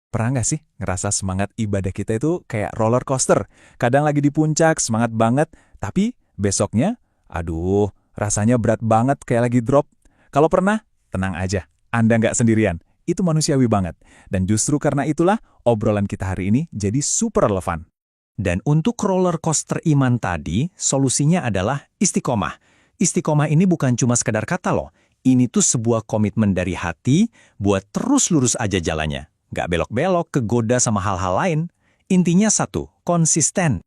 Pernah nggak sih ngerasa semangat ibadah kita itu kayak roller coaster? Kadang lagi di puncak, semangat banget, tapi besoknya, aduh, rasanya berat banget kayak lagi drop. Kalau pernah, tenang aja, Anda nggak sendirian. Itu manusiawi banget. Dan justru karena itulah, obrolan kita hari ini jadi super relevan. Dan untuk roller coaster iman tadi, solusinya adalah istiqomah. Istiqomah ini bukan cuma sekedar kata loh. Ini tuh sebuah komitmen dari hati buat terus lurus aja jalannya. Nggak belok-belok, kegoda sama hal-hal lain. Intinya satu, konsisten.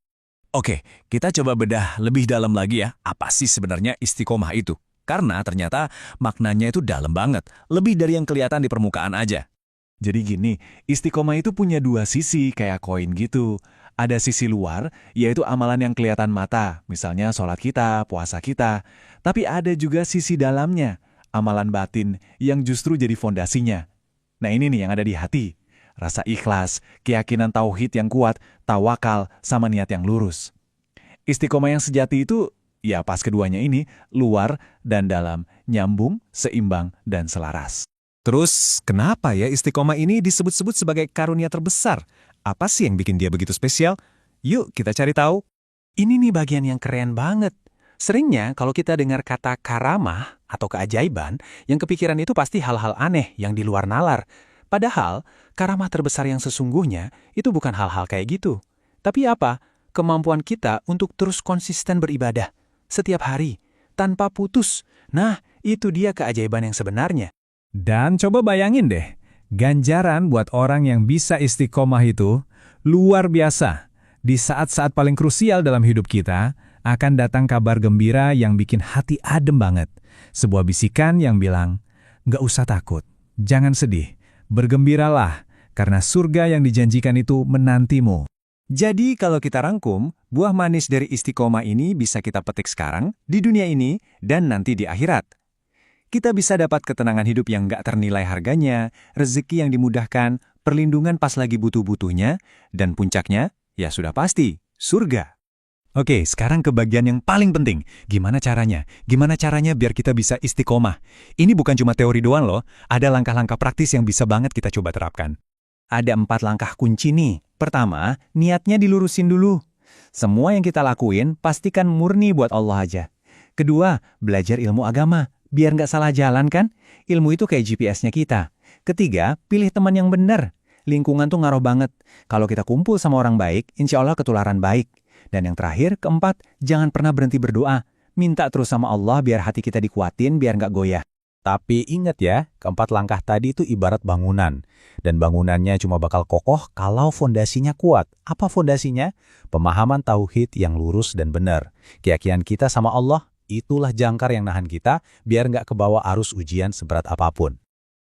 Oke, kita coba bedah lebih dalam lagi ya, apa sih sebenarnya istiqomah itu? Karena ternyata maknanya itu dalam banget, lebih dari yang kelihatan di permukaan aja. Jadi gini, istiqomah itu punya dua sisi kayak koin gitu. Ada sisi luar, yaitu amalan yang kelihatan mata, misalnya sholat kita, puasa kita. Tapi ada juga sisi dalamnya, amalan batin yang justru jadi fondasinya. Nah ini nih yang ada di hati. Rasa ikhlas, keyakinan tauhid yang kuat, tawakal, sama niat yang lurus. Istiqomah yang sejati itu, ya pas keduanya ini, luar dan dalam, nyambung, seimbang, dan selaras. Terus, kenapa ya istiqomah ini disebut-sebut sebagai karunia terbesar? Apa sih yang bikin dia begitu spesial? Yuk, kita cari tahu. Ini nih bagian yang keren banget. Seringnya kalau kita dengar kata karamah atau keajaiban, yang kepikiran itu pasti hal-hal aneh yang di luar nalar. Padahal, karamah terbesar yang sesungguhnya itu bukan hal-hal kayak gitu. Tapi apa? Kemampuan kita untuk terus konsisten beribadah. Setiap hari, tanpa putus. Nah, itu dia keajaiban yang sebenarnya. Dan coba bayangin deh, ganjaran buat orang yang bisa istiqomah itu luar biasa. Di saat-saat paling krusial dalam hidup kita, akan datang kabar gembira yang bikin hati adem banget. Sebuah bisikan yang bilang, "Nggak usah takut, jangan sedih, bergembiralah, karena surga yang dijanjikan itu menantimu." Jadi kalau kita rangkum, buah manis dari istiqomah ini bisa kita petik sekarang, di dunia ini, dan nanti di akhirat. Kita bisa dapat ketenangan hidup yang nggak ternilai harganya, rezeki yang dimudahkan, perlindungan pas lagi butuh-butuhnya, dan puncaknya, ya sudah pasti, surga. Oke, sekarang ke bagian yang paling penting. Gimana caranya? Gimana caranya biar kita bisa istiqomah? Ini bukan cuma teori doang loh, ada langkah-langkah praktis yang bisa banget kita coba terapkan. Ada 4 langkah kunci nih. Pertama, niatnya dilurusin dulu. Semua yang kita lakuin, pastikan murni buat Allah aja. Kedua, belajar ilmu agama. Biar nggak salah jalan kan? Ilmu itu kayak GPS-nya kita. Ketiga, pilih teman yang benar. Lingkungan tuh ngaruh banget. Kalau kita kumpul sama orang baik, insya Allah ketularan baik. Dan yang terakhir, keempat, jangan pernah berhenti berdoa. Minta terus sama Allah biar hati kita dikuatin, biar nggak goyah. Tapi ingat ya, keempat langkah tadi itu ibarat bangunan. Dan bangunannya cuma bakal kokoh kalau fondasinya kuat. Apa fondasinya? Pemahaman tauhid yang lurus dan benar. Keyakinan kita sama Allah, itulah jangkar yang nahan kita biar nggak kebawa arus ujian seberat apapun.